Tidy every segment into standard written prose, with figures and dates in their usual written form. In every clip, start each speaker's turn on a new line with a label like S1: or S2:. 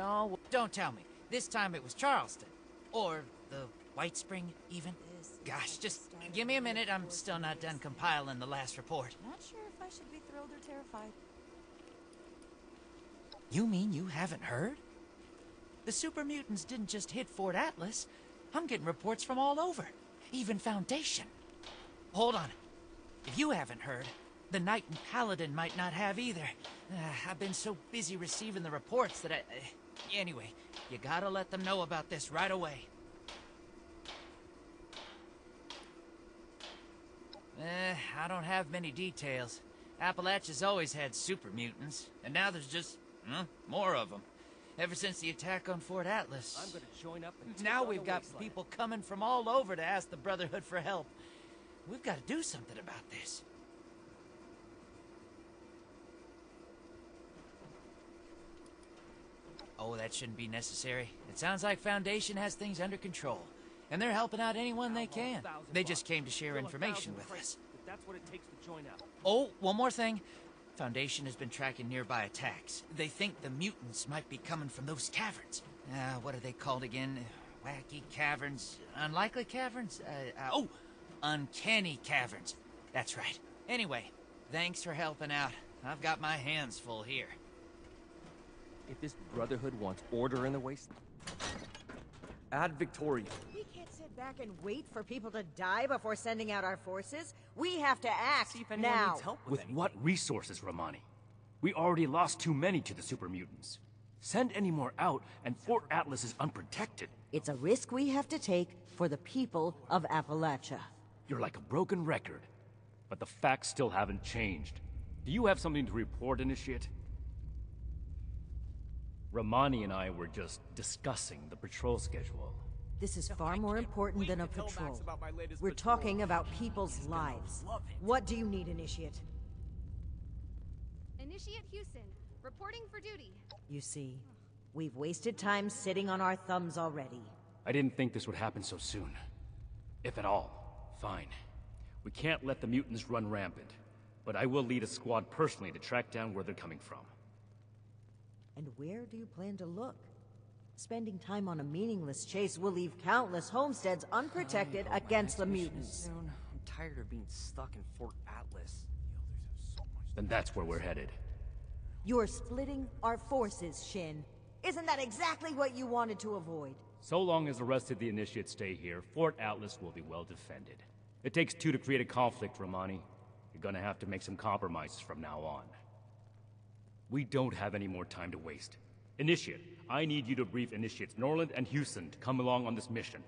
S1: No, don't tell me. This time it was Charleston. Or the White Spring, even. Gosh, just give me a minute. I'm still not done compiling the last report.
S2: Not sure if I should be thrilled or terrified.
S1: You mean you haven't heard? The super mutants didn't just hit Fort Atlas. I'm getting reports from all over. Even Foundation. Hold on. If you haven't heard, the Knight and Paladin might not have either. I've been so busy receiving the reports that anyway, you gotta let them know about this right away. I don't have many details. Appalachia's always had super mutants, and now there's just, more of them. Ever since the attack on Fort Atlas.
S3: I'm gonna join up and
S1: now we've got people coming from all over to ask the Brotherhood for help. We've got to do something about this. Oh, that shouldn't be necessary. It sounds like Foundation has things under control. And they're helping out anyone they can. They just came to share information with us.
S3: That's what it takes to join up.
S1: Oh, one more thing. Foundation has been tracking nearby attacks. They think the mutants might be coming from those caverns. What are they called again? Wacky caverns? Unlikely caverns? Uncanny caverns. That's right. Anyway, thanks for helping out. I've got my hands full here.
S3: If this Brotherhood wants order in the waste, ad Victoria.
S4: We can't sit back and wait for people to die before sending out our forces. We have to act
S3: See if anyone
S4: now.
S3: needs help
S5: With
S3: anything.
S5: what resources, Rahmani? We already lost too many to the super mutants. Send any more out, and Fort Atlas is unprotected.
S4: It's a risk we have to take for the people of Appalachia.
S5: You're like a broken record, but the facts still haven't changed. Do you have something to report, Initiate? Rahmani and I were just discussing the patrol schedule.
S4: This is far more important than a patrol. We're talking about people's lives. What do you need, Initiate?
S6: Initiate Hewsen, reporting for duty.
S4: You see, we've wasted time sitting on our thumbs already.
S5: I didn't think this would happen so soon. If at all. Fine. We can't let the mutants run rampant, but I will lead a squad personally to track down where they're coming from.
S4: And where do you plan to look? Spending time on a meaningless chase will leave countless homesteads unprotected against the mutants.
S3: I'm tired of being stuck in Fort Atlas.
S5: Then that's where we're headed.
S4: You're splitting our forces, Shin. Isn't that exactly what you wanted to avoid?
S5: So long as the rest of the Initiates stay here, Fort Atlas will be well defended. It takes two to create a conflict, Rahmani. You're gonna have to make some compromises from now on. We don't have any more time to waste. Initiate, I need you to brief Initiates Norland and Hewsen to come along on this mission.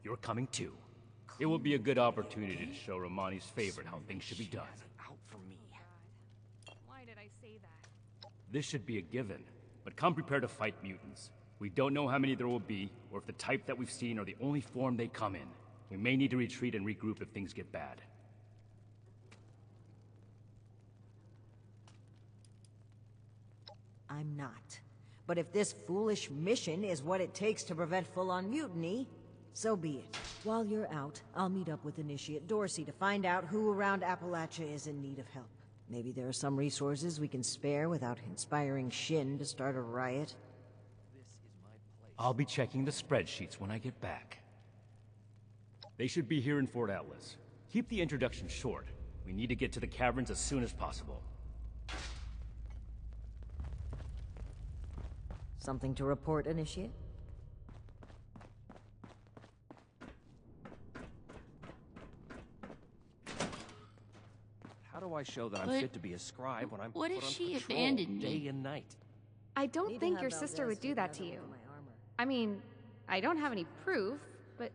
S5: You're coming too. It will be a good opportunity to show Rahmani's favorite how things should be done.
S3: Out for me.
S6: Why did I say that?
S5: This should be a given, but come prepared to fight mutants. We don't know how many there will be, or if the type that we've seen are the only form they come in. We may need to retreat and regroup if things get bad.
S4: I'm not. But if this foolish mission is what it takes to prevent full-on mutiny, so be it. While you're out, I'll meet up with Initiate Dorsey to find out who around Appalachia is in need of help. Maybe there are some resources we can spare without inspiring Shin to start a riot.
S5: I'll be checking the spreadsheets when I get back. They should be here in Fort Atlas. Keep the introduction short. We need to get to the caverns as soon as possible.
S4: Something to report, Initiate?
S3: How do I show that I'm
S7: But
S3: fit to be a scribe when I'm
S7: what
S3: put
S7: if
S3: on
S7: she
S3: patrol
S7: abandoned me?
S3: day and night?
S6: I don't
S4: Need to
S6: think
S4: have
S6: your
S4: Valdez
S6: sister would do
S4: take
S6: that to
S4: another
S6: you.
S4: look at my armor.
S6: I mean, I don't have any proof, but,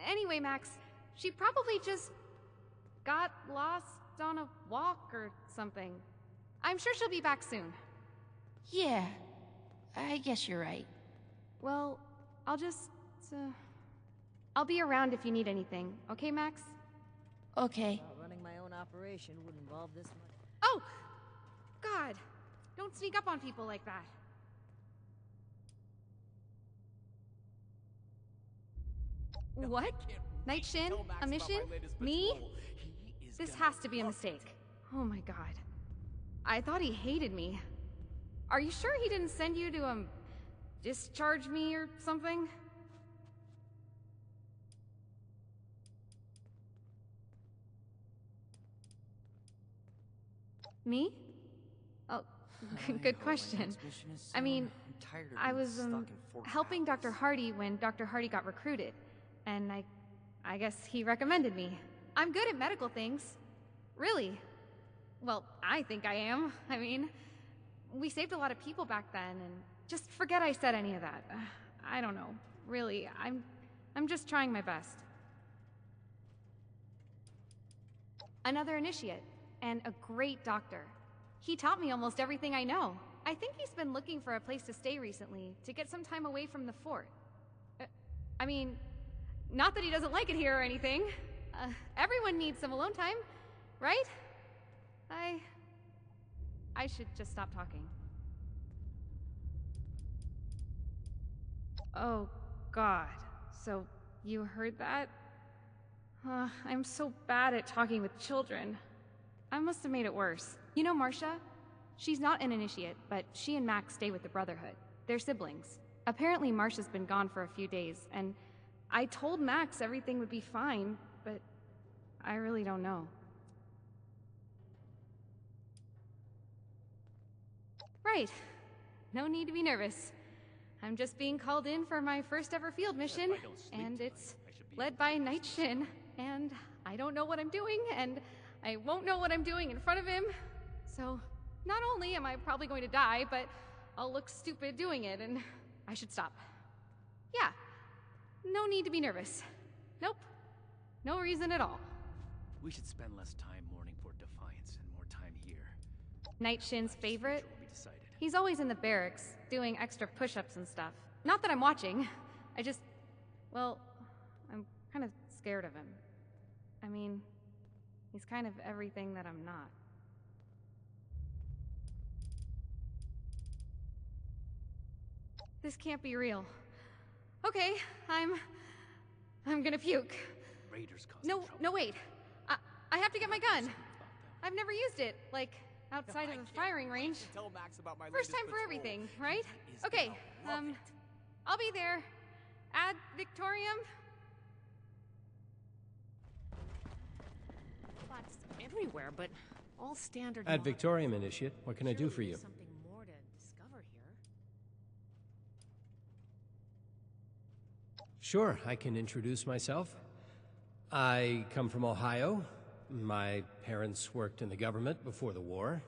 S6: anyway, Max, she probably just got lost on a walk or something. I'm sure she'll be back soon.
S7: Yeah, I guess you're right.
S6: Well, I'll be around if you need anything, okay, Max?
S7: Okay.
S4: Running my own operation would involve this much.
S6: Oh! God! Don't sneak up on people like that. What? Night Shin? A mission? Me? This has to be a mistake. Oh my god. I thought he hated me. Are you sure he didn't send you to, discharge me or something? Me? Oh, good question. I mean, I was helping Dr. Hardy when Dr. Hardy got recruited, and I guess he recommended me. I'm good at medical things. Really. Well, I think I am. I mean, we saved a lot of people back then, and just forget I said any of that. I don't know. Really, I'm just trying my best. Another initiate, and a great doctor. He taught me almost everything I know. I think he's been looking for a place to stay recently, to get some time away from the fort. I mean, not that he doesn't like it here or anything. Everyone needs some alone time, right? I should just stop talking. Oh, God. So, you heard that? I'm so bad at talking with children. I must have made it worse. You know Marcia? She's not an initiate, but she and Max stay with the Brotherhood. They're siblings. Apparently Marcia's been gone for a few days, and I told Max everything would be fine, but I really don't know. Right. No need to be nervous. I'm just being called in for my first ever field mission, and it's led by Knight Shin, and I don't know what I'm doing, and I won't know what I'm doing in front of him, so not only am I probably going to die, but I'll look stupid doing it, and I should stop. Yeah, no need to be nervous. Nope, no reason at all.
S5: We should spend less time mourning for Defiance and more time here.
S6: Knight Shin's favorite? He's always in the barracks, doing extra push-ups and stuff. Not that I'm watching, I just... well, I'm kind of scared of him. I mean, he's kind of everything that I'm not. This can't be real. Okay, I'm gonna puke.
S5: Raiders cause
S6: No, wait. I have to get my gun. I've never used it, like, outside of the firing range. First time for everything, right? Okay, I'll be there. Ad Victorium.
S8: Plots everywhere, but all standard.
S9: Ad Victorium, Initiate. What can I do for you?
S8: Something more to discover here.
S9: Sure, I can introduce myself. I come from Ohio. My parents worked in the government before the war.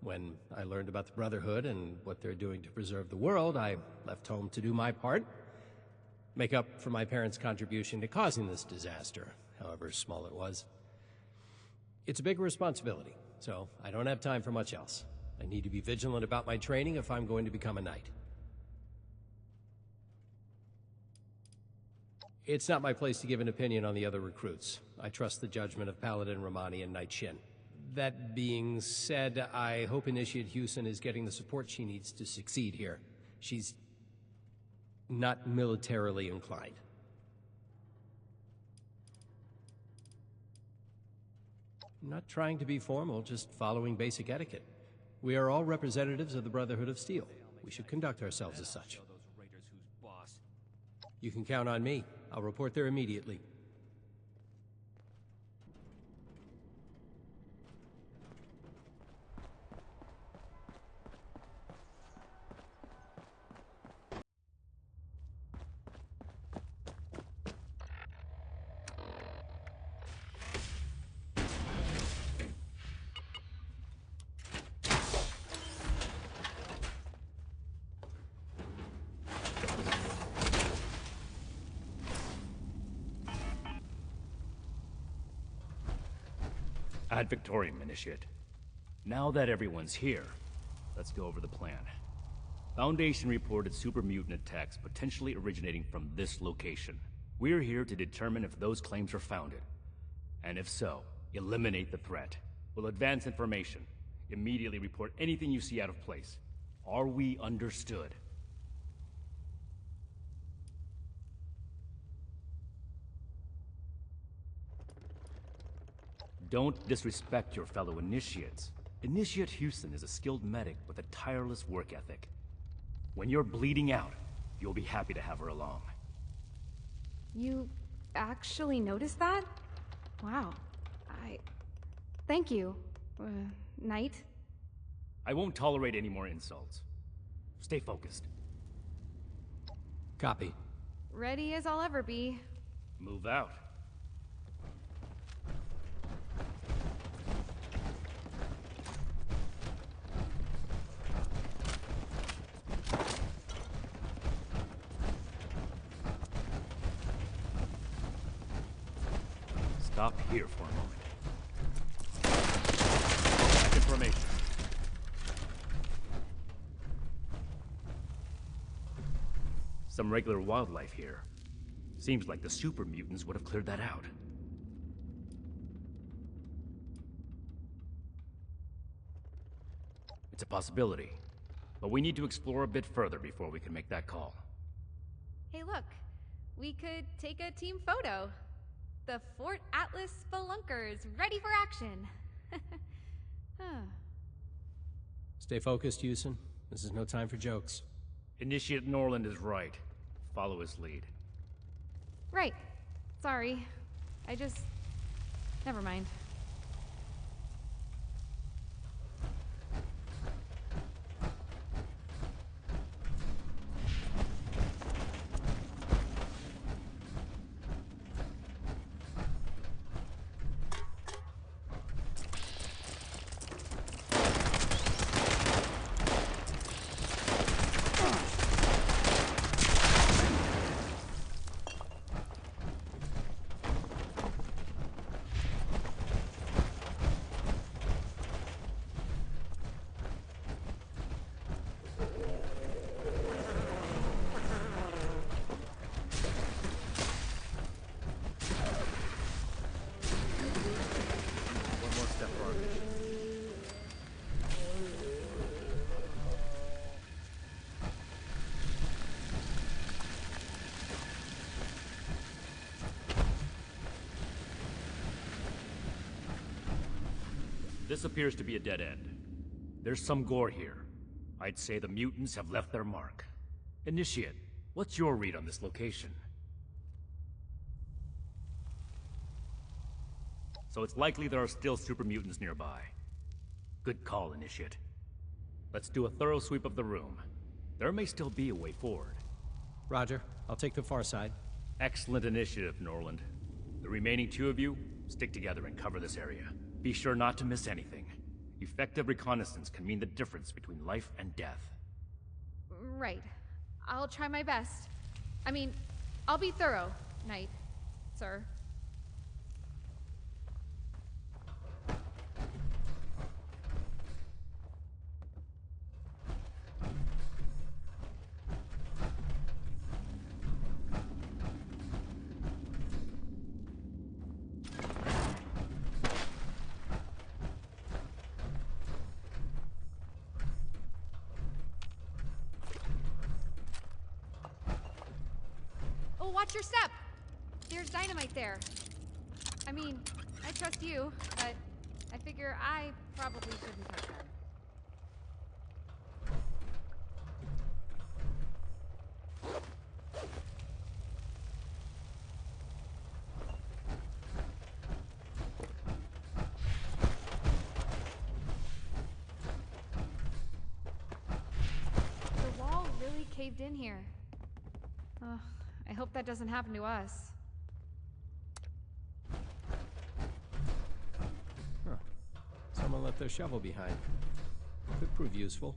S9: When I learned about the Brotherhood and what they're doing to preserve the world, I left home to do my part. Make up for my parents' contribution to causing this disaster, however small it was. It's a big responsibility, so I don't have time for much else. I need to be vigilant about my training if I'm going to become a knight. It's not my place to give an opinion on the other recruits. I trust the judgment of Paladin, Rahmani, and Knight Shin. That being said, I hope Initiate Hewsen is getting the support she needs to succeed here. She's not militarily inclined. I'm not trying to be formal, just following basic etiquette. We are all representatives of the Brotherhood of Steel. We should conduct ourselves as such. You can count on me. I'll report there immediately.
S5: Ad Victorium, Initiate. Now that everyone's here, let's go over the plan. Foundation reported super mutant attacks potentially originating from this location. We're here to determine if those claims are founded. And if so, eliminate the threat. We'll advance information. Immediately report anything you see out of place. Are we understood? Don't disrespect your fellow initiates. Initiate Hewsen is a skilled medic with a tireless work ethic. When you're bleeding out, You'll be happy to have her along.
S6: You actually noticed that? Wow. Thank you, Knight.
S5: I won't tolerate any more insults. Stay focused.
S9: Copy.
S6: Ready as I'll ever be.
S5: Move out. Stop here for a moment. Information. Some regular wildlife here. Seems like the super mutants would have cleared that out. It's a possibility, but we need to explore a bit further before we can make that call.
S6: Hey, look. We could take a team photo. The Fort Atlas Spelunkers, ready for action.
S9: Stay focused, Hewsen. This is no time for jokes.
S5: Initiate Norland is right. Follow his lead.
S6: Right. Sorry. Never mind.
S5: This appears to be a dead end. There's some gore here. I'd say the mutants have left their mark. Initiate, what's your read on this location? So it's likely there are still super mutants nearby. Good call, Initiate. Let's do a thorough sweep of the room. There may still be a way forward.
S9: Roger. I'll take the far side.
S5: Excellent initiative, Norland. The remaining two of you, stick together and cover this area. Be sure not to miss anything. Effective reconnaissance can mean the difference between life and death.
S6: Right. I'll try my best. I'll be thorough, Knight, sir. Watch your step! There's dynamite there. I trust you, but I figure I probably shouldn't touch them. The wall really caved in here. I hope that doesn't happen to us.
S9: Huh. Someone left their shovel behind. Could prove useful.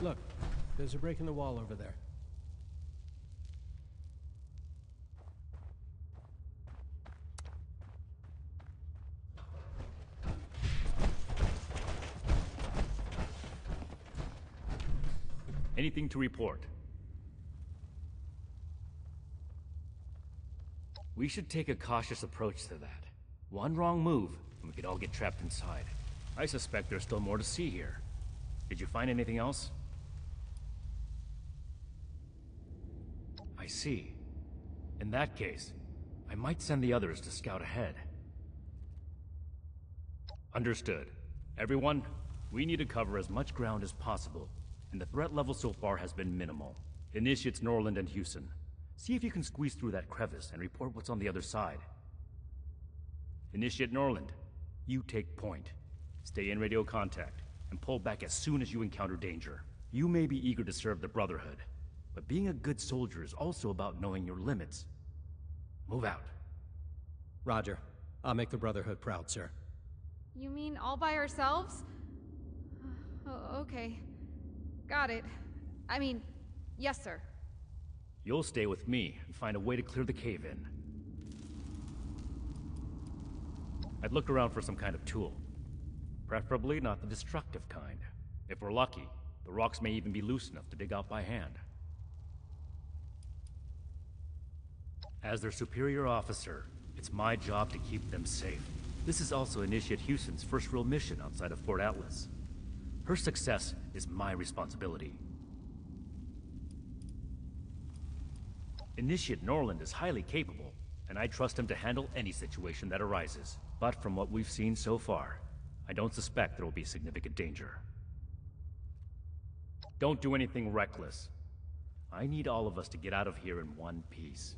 S9: Look. There's a break in the wall over there.
S5: Anything to report? We should take a cautious approach to that. One wrong move, and we could all get trapped inside. I suspect there's still more to see here. Did you find anything else? see. In that case, I might send the others to scout ahead. Understood. Everyone, we need to cover as much ground as possible, and the threat level so far has been minimal. Initiates Norland and Hewsen. See if you can squeeze through that crevice and report what's on the other side. Initiate Norland, you take point. Stay in radio contact, and pull back as soon as you encounter danger. You may be eager to serve the Brotherhood, but being a good soldier is also about knowing your limits. Move out.
S9: Roger. I'll make the Brotherhood proud, sir.
S6: You mean all by ourselves? Okay. Got it. I mean, yes, sir.
S5: You'll stay with me and find a way to clear the cave-in. I'd look around for some kind of tool. Preferably not the destructive kind. If we're lucky, the rocks may even be loose enough to dig out by hand. As their superior officer, it's my job to keep them safe. This is also Initiate Hewsen's first real mission outside of Fort Atlas. Her success is my responsibility. Initiate Norland is highly capable, and I trust him to handle any situation that arises. But from what we've seen so far, I don't suspect there will be significant danger. Don't do anything reckless. I need all of us to get out of here in one piece.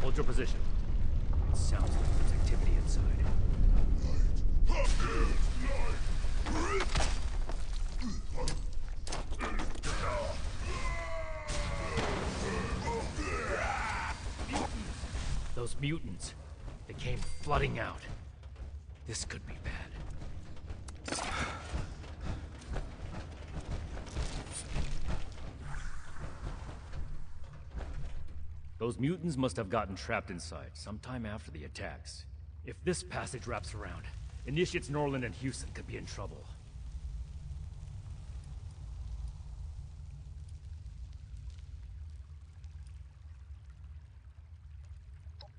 S5: Hold your position. It sounds like there's activity inside. Those mutants, they came flooding out. This could be bad. Those mutants must have gotten trapped inside sometime after the attacks. If this passage wraps around, Initiates Norland and Hewsen could be in trouble.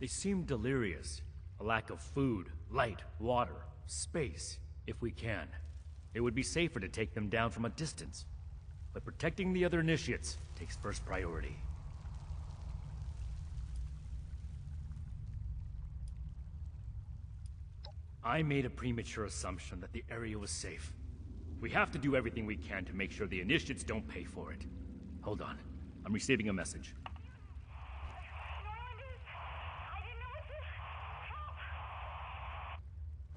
S5: They seem delirious. A lack of food, light, water, space. If we can, it would be safer to take them down from a distance. But protecting the other initiates takes first priority. I made a premature assumption that the area was safe. We have to do everything we can to make sure the initiates don't pay for it. Hold on. I'm receiving a message.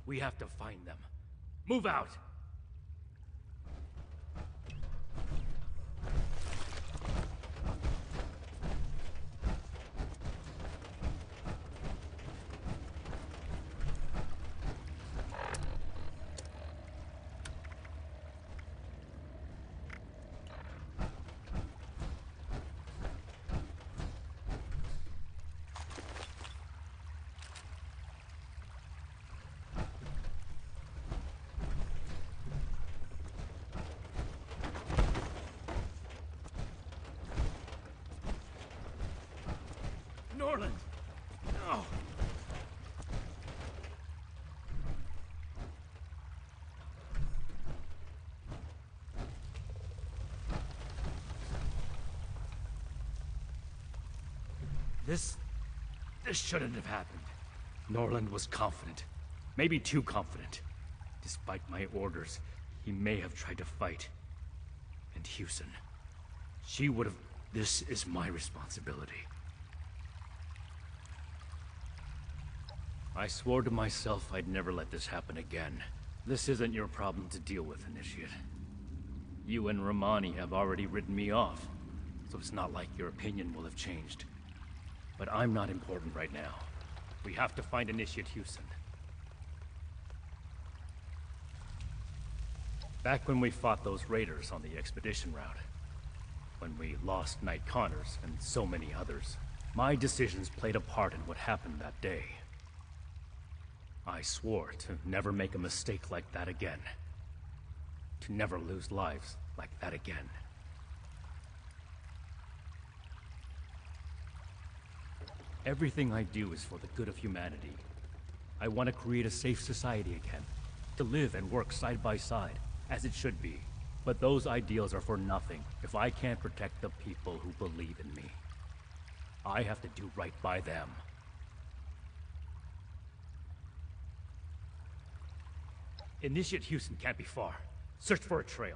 S5: We have to find them. Move out! Norland! No! This shouldn't have happened. Norland was confident. Maybe too confident. Despite my orders, he may have tried to fight. And Hewsen. She would have... This is my responsibility. I swore to myself I'd never let this happen again. This isn't your problem to deal with, Initiate. You and Rahmani have already written me off, so it's not like your opinion will have changed. But I'm not important right now. We have to find Initiate Hewsen. Back when we fought those raiders on the expedition route, when we lost Knight Connors and so many others, My decisions played a part in what happened that day. I swore to never make a mistake like that again. To never lose lives like that again. Everything I do is for the good of humanity. I want to create a safe society again. To live and work side by side, as it should be. But those ideals are for nothing if I can't protect the people who believe in me. I have to do right by them. Initiate Hewsen can't be far. Search for a trail.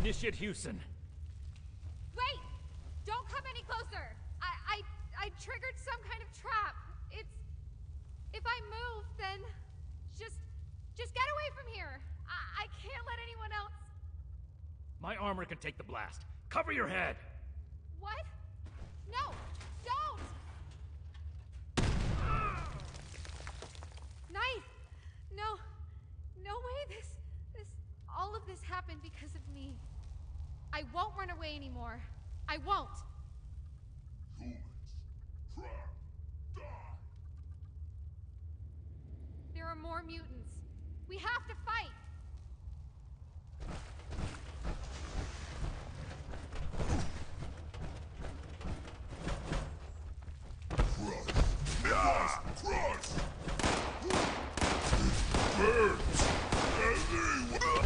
S5: Initiate Hewsen.
S6: Wait! Don't come any closer! I triggered some kind of trap. If I move, then just get away from here. I can't let anyone else.
S5: My armor can take the blast. Cover your head!
S6: What? No! Don't! Knife! No way all of this happened because of me. I won't run away anymore. I won't.
S10: Humans, trap, die!
S6: There are more mutants. We have to fight!
S10: Crush! It burns everywhere!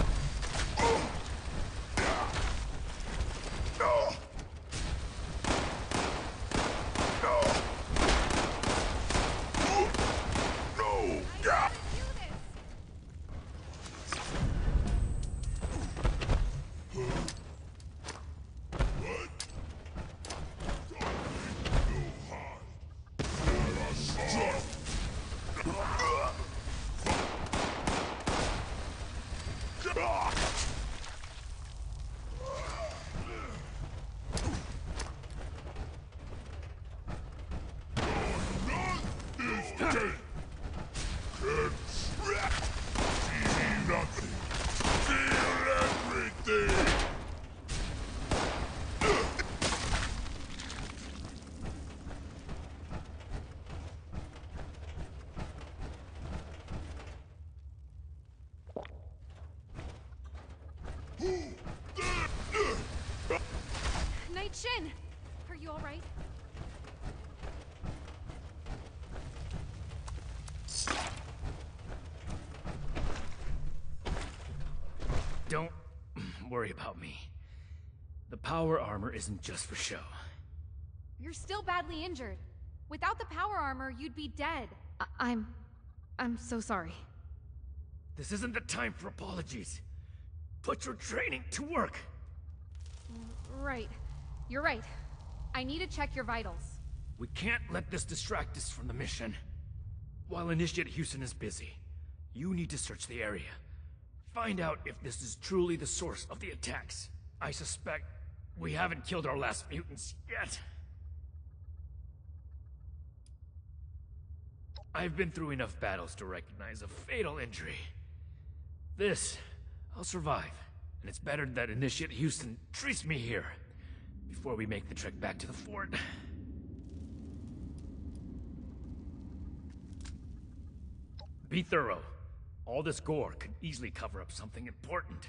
S6: Shin! Are you alright?
S5: Don't worry about me. The power armor isn't just for show.
S6: You're still badly injured. Without the power armor, you'd be dead. I'm so sorry.
S5: This isn't the time for apologies. Put your training to work.
S6: Right. You're right. I need to check your vitals.
S5: We can't let this distract us from the mission. While Initiate Hewsen is busy, you need to search the area. Find out if this is truly the source of the attacks. I suspect we haven't killed our last mutants yet. I've been through enough battles to recognize a fatal injury. This, I'll survive. And it's better that Initiate Hewsen treats me here before we make the trek back to the fort. Be thorough. All this gore could easily cover up something important.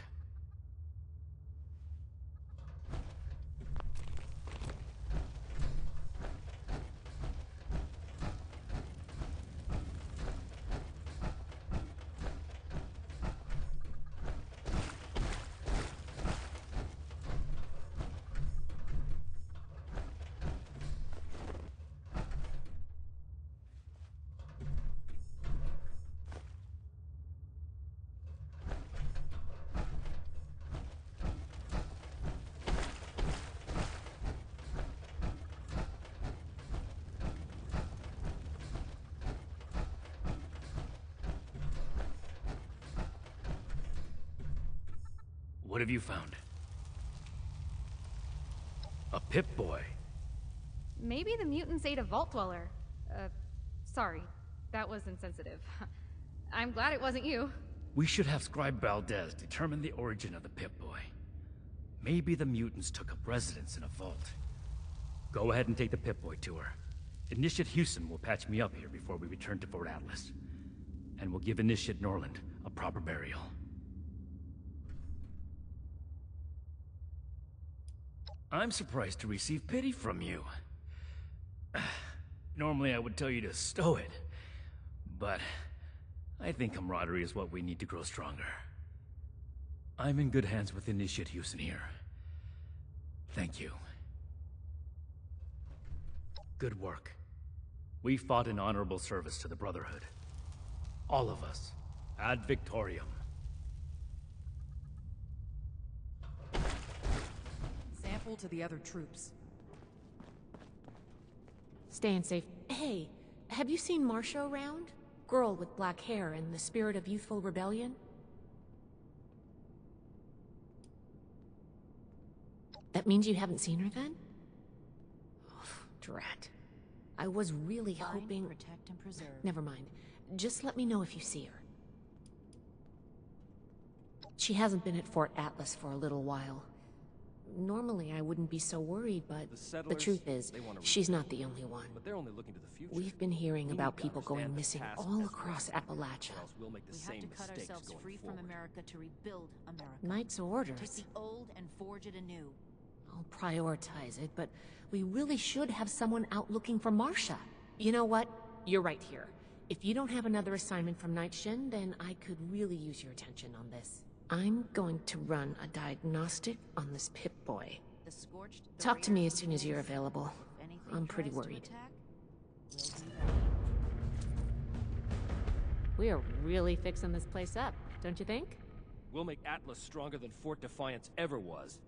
S5: What have you found? A Pip-Boy.
S6: Maybe the mutants ate a vault dweller. Sorry. That was insensitive. I'm glad it wasn't you.
S5: We should have Scribe Valdez determine the origin of the Pip-Boy. Maybe the mutants took up residence in a vault. Go ahead and take the Pip-Boy tour. Initiate Hewsen will patch me up here before we return to Fort Atlas. And we'll give Initiate Norland a proper burial. I'm surprised to receive pity from you. Normally I would tell you to stow it, but I think camaraderie is what we need to grow stronger. I'm in good hands with Initiate Hewsen here. Thank you. Good work. We fought in honorable service to the Brotherhood. All of us. Ad Victoriam.
S8: Sample to the other troops.
S11: Staying safe. Hey, have you seen Marcia around? Girl with black hair and the spirit of youthful rebellion? That means you haven't seen her then? Oh, drat. I was really hoping...
S2: Protect and preserve.
S11: Never mind. Just let me know if you see her. She hasn't been at Fort Atlas for a little while. Normally I wouldn't be so worried, but the truth is, she's not the only one.
S3: But they're only looking to the future.
S11: We've been hearing
S3: We
S11: about
S3: need to
S11: people going
S3: understand the
S11: missing
S3: past
S11: all
S3: as
S11: across
S3: well,
S11: Appalachia.
S3: or else we'll make the
S2: We
S3: same
S2: have to cut
S3: mistakes
S2: ourselves
S3: going
S2: free
S3: forward.
S2: from America to rebuild America.
S11: Knight's orders.
S2: Take the old and forge it anew.
S11: I'll prioritize it, but we really should have someone out looking for Marcia. You know what? You're right here. If you don't have another assignment from Night Shin, then I could really use your attention on this. I'm going to run a diagnostic on this Pip-Boy.
S2: The scorched, the
S11: Talk to me as
S2: rare
S11: soon as you're
S2: evils.
S11: available.
S2: If anything
S11: I'm pretty
S2: tries to
S11: worried.
S2: attack, we'll be ready.
S11: We are really fixing this place up, don't you think?
S3: We'll make Atlas stronger than Fort Defiance ever was.